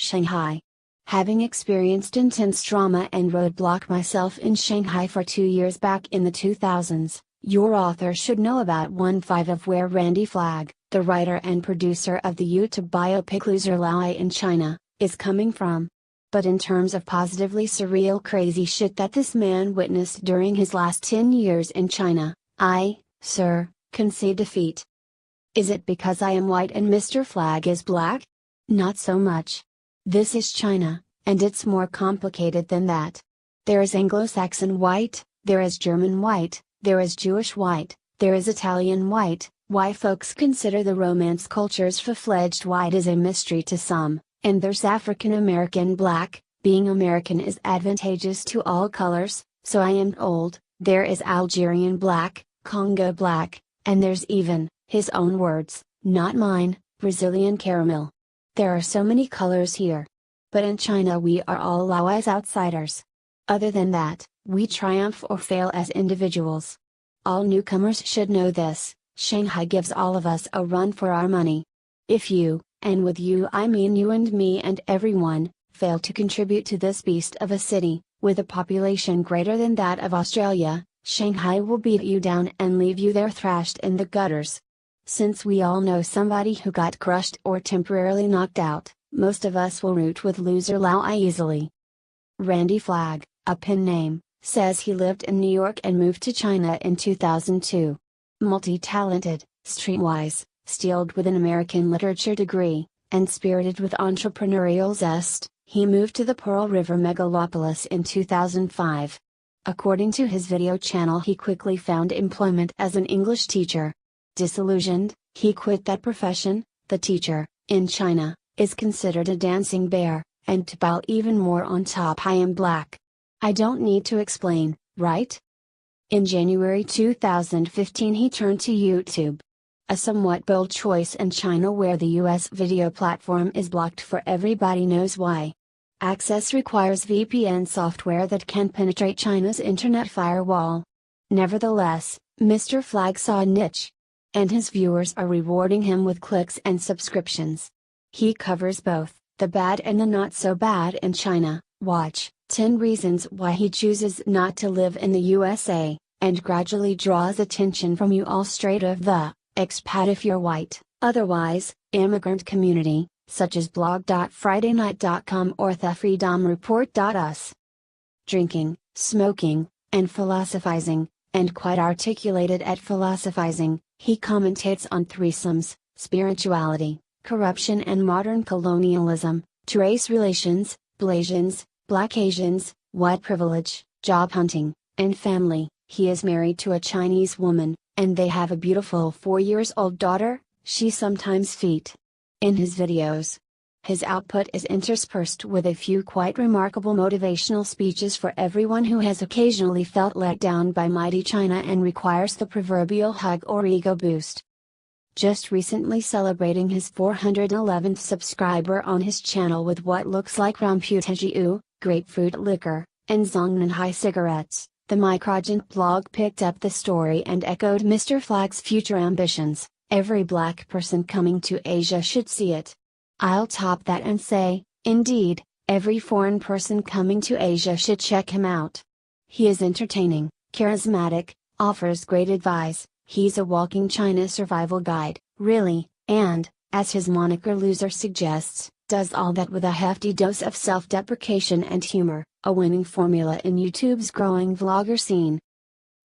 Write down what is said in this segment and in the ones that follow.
Shanghai. Having experienced intense trauma and roadblock myself in Shanghai for 2 years back in the 2000s, your author should know about 1/5 of where Randy Flagg, the writer and producer of the YouTube biopic Loser Laowai in China, is coming from. But in terms of positively surreal crazy shit that this man witnessed during his last 10 years in China, I, sir, concede defeat. Is it because I am white and Mr. Flagg is black? Not so much. This is China, and it's more complicated than that. There is Anglo-Saxon white, there is German white, there is Jewish white, there is Italian white. Why folks consider the Romance culture's full-fledged white is a mystery to some, and there's African American black. Being American is advantageous to all colors, so I am told. There is Algerian black, Congo black, and there's even, his own words, not mine, Brazilian caramel. There are so many colors here. But in China we are all laowais outsiders. Other than that, we triumph or fail as individuals. All newcomers should know this. Shanghai gives all of us a run for our money. If you, and with you I mean you and me and everyone, fail to contribute to this beast of a city, with a population greater than that of Australia, Shanghai will beat you down and leave you there thrashed in the gutters. Since we all know somebody who got crushed or temporarily knocked out, most of us will root with Loser Laowai easily. Randy Flagg, a pen name, says he lived in New York and moved to China in 2002. Multi-talented, streetwise, steeled with an American literature degree, and spirited with entrepreneurial zest, he moved to the Pearl River megalopolis in 2005. According to his video channel, he quickly found employment as an English teacher. Disillusioned, he quit that profession. The teacher, in China, is considered a dancing bear, and to pile even more on top, I am black. I don't need to explain, right? In January 2015 he turned to YouTube. A somewhat bold choice in China where the US video platform is blocked for everybody knows why. Access requires VPN software that can penetrate China's internet firewall. Nevertheless, Mr. Flagg saw a niche. And his viewers are rewarding him with clicks and subscriptions. He covers both, the bad and the not so bad in China. Watch 10 Reasons Why He Chooses Not to Live in the USA, and gradually draws attention from you all straight of the expat if you're white, otherwise, immigrant community, such as blog.fridaynight.com or thefreedomreport.us. Drinking, smoking, and philosophizing, and quite articulated at philosophizing, he commentates on threesomes, spirituality, corruption and modern colonialism, to race relations, Blasians, Black Asians, white privilege, job hunting, and family. He is married to a Chinese woman, and they have a beautiful 4-year-old daughter. She sometimes feet. In his videos, his output is interspersed with a few quite remarkable motivational speeches for everyone who has occasionally felt let down by mighty China and requires the proverbial hug or ego boost. Just recently celebrating his 411th subscriber on his channel with what looks like rambutanjiu, grapefruit liquor, and Zongnanhai cigarettes, the Microgent blog picked up the story and echoed Mr. Flagg's future ambitions. Every black person coming to Asia should see it. I'll top that and say, indeed, every foreign person coming to Asia should check him out. He is entertaining, charismatic, offers great advice. He's a walking China survival guide, really, and, as his moniker Loser suggests, does all that with a hefty dose of self-deprecation and humor, a winning formula in YouTube's growing vlogger scene.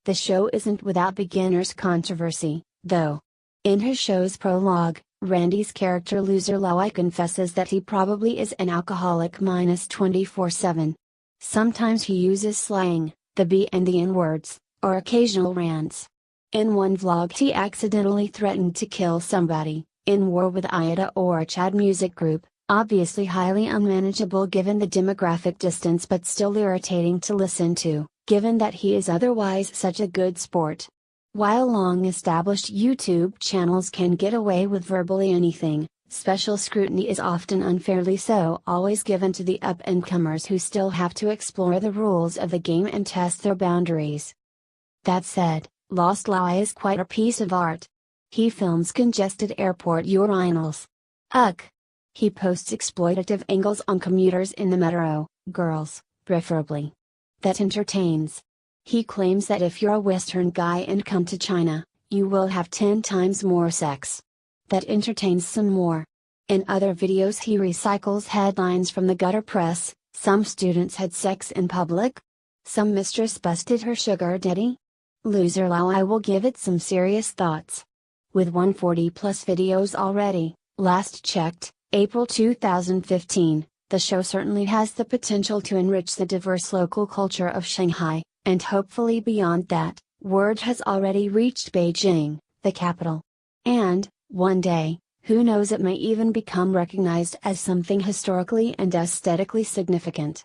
The show isn't without beginner's controversy, though. In his show's prologue, Randy's character Loser Laowai confesses that he probably is an alcoholic minus 24/7. Sometimes he uses slang, the B and the N words, or occasional rants. In one vlog he accidentally threatened to kill somebody, in war with Ida or Chad music group, obviously highly unmanageable given the demographic distance but still irritating to listen to, given that he is otherwise such a good sport. While long-established YouTube channels can get away with virtually anything, special scrutiny is often unfairly so always given to the up-and-comers who still have to explore the rules of the game and test their boundaries. That said, Lost Laowai is quite a piece of art. He films congested airport urinals. Ugh! He posts exploitative angles on commuters in the metro, girls, preferably. That entertains. He claims that if you're a Western guy and come to China, you will have 10 times more sex. That entertains some more. In other videos he recycles headlines from the gutter press: some students had sex in public? Some mistress busted her sugar daddy? Loser Laowai will give it some serious thoughts. With 140 plus videos already, last checked, April 2015, the show certainly has the potential to enrich the diverse local culture of Shanghai, and hopefully beyond that. Word has already reached Beijing, the capital. And, one day, who knows, it may even become recognized as something historically and aesthetically significant.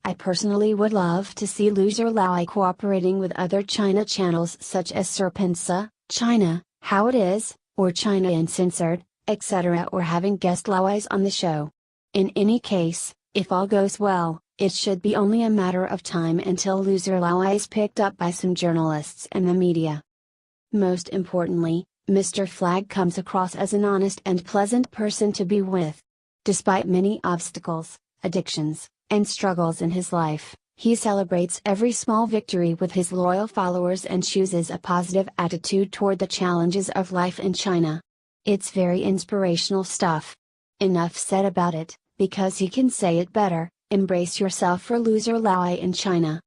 I personally would love to see Loser Laowai cooperating with other China channels such as Serpensa, China, How It Is, or China Uncensored, etc., or having guest laowais on the show. In any case, if all goes well, it should be only a matter of time until Loser Laowai is picked up by some journalists and the media. Most importantly, Mr. Flagg comes across as an honest and pleasant person to be with. Despite many obstacles, addictions, and struggles in his life, he celebrates every small victory with his loyal followers and chooses a positive attitude toward the challenges of life in China. It's very inspirational stuff. Enough said about it, because he can say it better. Embrace yourself for Loser Laowai in China.